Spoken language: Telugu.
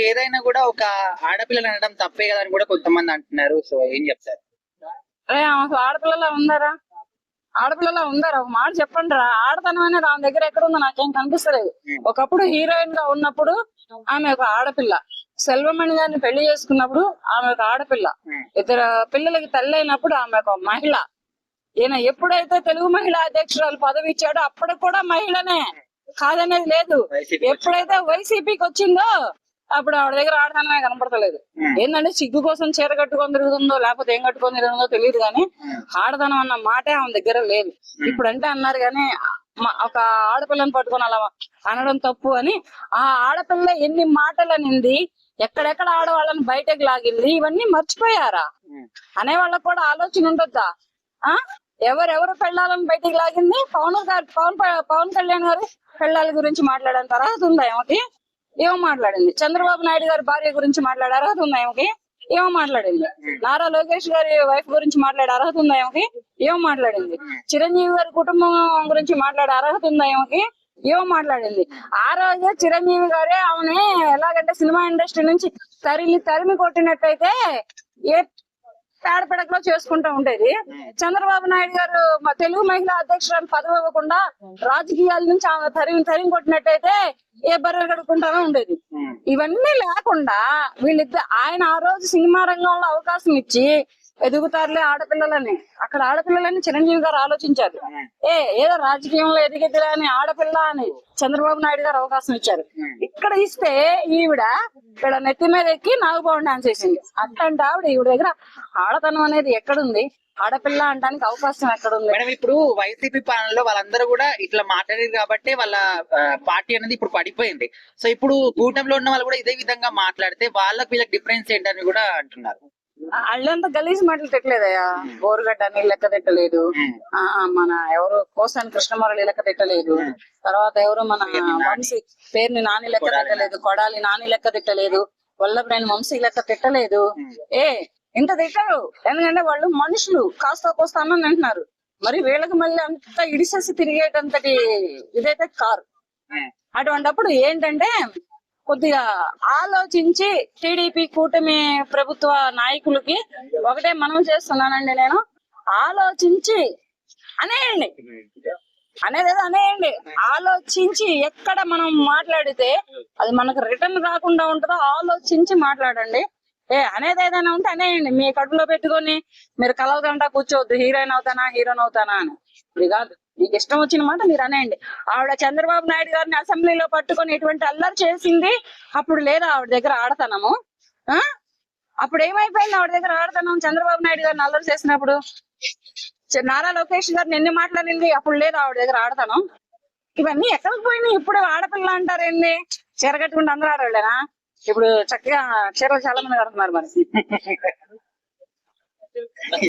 ఏదైనా కూడా ఒక ఆడపిల్లలు అనడం తప్పే కదా అని కూడా కొంతమంది అంటున్నారు. సో ఏం చెప్తారు? అరే ఆమెకు ఆడపిల్లలా ఉందారా? ఆడపిల్లలా ఉందారా? ఒక మాట చెప్పండి రా. ఆడతనం అనేది ఆమె దగ్గర ఎక్కడ ఉందో నాకేం కనిపిస్తలేదు. ఒకప్పుడు హీరోయిన్ గా ఉన్నప్పుడు ఆమె ఒక ఆడపిల్ల, సెల్వమణి గారిని పెళ్లి చేసుకున్నప్పుడు ఆమె ఒక ఆడపిల్ల, ఇద్దరు పిల్లలకి తల్లి అయినప్పుడు ఆమె ఒక మహిళ. ఈయన ఎప్పుడైతే తెలుగు మహిళా అధ్యక్షురాలు పదవి ఇచ్చాడో అప్పటికి కూడా మహిళనే, కాదనేది లేదు. ఎప్పుడైతే వైసీపీకి వచ్చిందో అప్పుడు ఆవిడ దగ్గర ఆడదానమే కనపడతలేదు. ఏంటంటే సిగ్గు కోసం చీర కట్టుకొని తిరుగుతుందో లేకపోతే ఏం కట్టుకొని తిరుగుతుందో తెలియదు, కానీ ఆడదనం అన్న మాటే ఆమె దగ్గర లేదు. ఇప్పుడు అంటే అన్నారు కానీ ఒక ఆడపిల్లని పట్టుకొని అలా అనడం తప్పు అని. ఆ ఆడపిల్ల ఎన్ని మాటలు అనింది, ఎక్కడెక్కడ ఆడవాళ్ళని బయటకు లాగింది, ఇవన్నీ మర్చిపోయారా? అనే వాళ్ళకు కూడా ఆలోచన ఉండొద్దా? ఎవరెవరు పెళ్ళాలని బయటికి లాగింది? పవన్ కళ్యాణ్ గారు పెళ్ళాల గురించి మాట్లాడేంత అర్హత ఉందా ఏమకి? ఏమో మాట్లాడింది. చంద్రబాబు నాయుడు గారి భార్య గురించి మాట్లాడే అర్హత ఉందా ఏమకి? ఏమో మాట్లాడింది. నారా లోకేష్ గారి వైఫ్ గురించి మాట్లాడే అర్హత ఉందా ఏమకి? ఏమో మాట్లాడింది. చిరంజీవి గారి కుటుంబం గురించి మాట్లాడే అర్హత ఉందా ఏమకి? ఏమో మాట్లాడింది. ఆ రోజే చిరంజీవి గారే ఆమెని ఎలాగంటే సినిమా ఇండస్ట్రీ నుంచి తరిమి కొట్టినట్టయితే ఏ పేడపెడకలో చేసుకుంటూ ఉండేది. చంద్రబాబు నాయుడు గారు తెలుగు మహిళా అధ్యక్షురాలు పదవి ఇవ్వకుండా రాజకీయాల నుంచి ఆమె తరిమి కొట్టినట్టయితే ఏ బర్రెలు కడుక్కుంటానో ఉండేది. ఇవన్నీ లేకుండా వీళ్ళిద్దరు, ఆయన ఆ రోజు సినిమా రంగంలో అవకాశం ఇచ్చి ఎదుగుతారులే ఆడపిల్లలని, అక్కడ ఆడపిల్లలని చిరంజీవి గారు ఆలోచించారు. ఏదో రాజకీయంలో ఎదిగిద్దిలే అని ఆడపిల్ల అని చంద్రబాబు నాయుడు గారు అవకాశం ఇచ్చారు. ఇక్కడ ఇస్తే ఇక్కడ నెత్తి మీద ఎక్కి నాగబాబు డాన్స్ చేసింది. అట్లాంటి ఈవిడ దగ్గర ఆడతనం అనేది ఎక్కడుంది? ఆడపిల్ల అంటానికి అవకాశం ఎక్కడుంది? మేడం ఇప్పుడు వైసీపీ పాలనలో వాళ్ళందరూ కూడా ఇట్లా మాట్లాడారు కాబట్టి వాళ్ళ పార్టీ అనేది ఇప్పుడు పడిపోయింది. సో ఇప్పుడు కూటమిలో ఉన్న వాళ్ళు కూడా ఇదే విధంగా మాట్లాడితే వాళ్ళకి వీళ్ళకి డిఫరెన్స్ ఏంటని కూడా అంటున్నారు. అళ్ళంతా గలీజ్ మాటలు తిట్టలేదయ్యా. బోరుగడ్డ అని లెక్క తిట్టలేదు, మన ఎవరు కోసాని కృష్ణమారాలు లెక్క తిట్టలేదు, తర్వాత ఎవరు మన వంశీ పేరుని నాని లెక్క తిట్టలేదు, కొడాలి నాని లెక్క తిట్టలేదు, వల్లభనేని వంశీ లెక్క తిట్టలేదు. ఇంత తిట్టరు. ఎందుకంటే వాళ్ళు మనుషులు, కాస్త కోస్తా అని అంటున్నారు. మరి వీళ్ళకి మళ్ళీ అంత ఇడిసేసి తిరిగేటంతటి ఇదైతే కారు. అటువంటిప్పుడు ఏంటంటే కొద్దిగా ఆలోచించి టీడీపీ కూటమి ప్రభుత్వ నాయకులకి ఒకటే మనం చేస్తున్నానండి, నేను ఆలోచించి అనేయండి, అనేయండి. ఆలోచించి ఎక్కడ మనం మాట్లాడితే అది మనకు రిటర్న్ రాకుండా ఉంటుందో ఆలోచించి మాట్లాడండి. అనేది ఏదైనా ఉంటే అనేయండి. మీ కడుపులో పెట్టుకొని మీరు కలవదంటా కూర్చోవద్దు, హీరోయిన్ అవుతానా అని. ఇది కాదు, మీకు ఇష్టం వచ్చిన మాట మీరు అనేయండి. ఆవిడ చంద్రబాబు నాయుడు గారిని అసెంబ్లీలో పట్టుకొని ఎటువంటి అల్లరి చేసింది, అప్పుడు లేదా ఆవిడ దగ్గర ఆడతనము? అప్పుడు ఏమైపోయింది ఆవిడ దగ్గర ఆడతనం? చంద్రబాబు నాయుడు గారిని అల్లరి చేసినప్పుడు నారా లోకేష్ గారిని ఎన్ని మాట్లాడింది, అప్పుడు లేదా ఆవిడ దగ్గర ఆడతనం? ఇవన్నీ ఎక్కడికి పోయినాయి? ఇప్పుడు ఆడపిల్ల అంటారేంది? చీర కట్టుకుంటే అందరూ ఆడవాళ్ళేనా? ఇప్పుడు చక్కగా చీరలు చాలా మంది కడుతున్నారు మరి.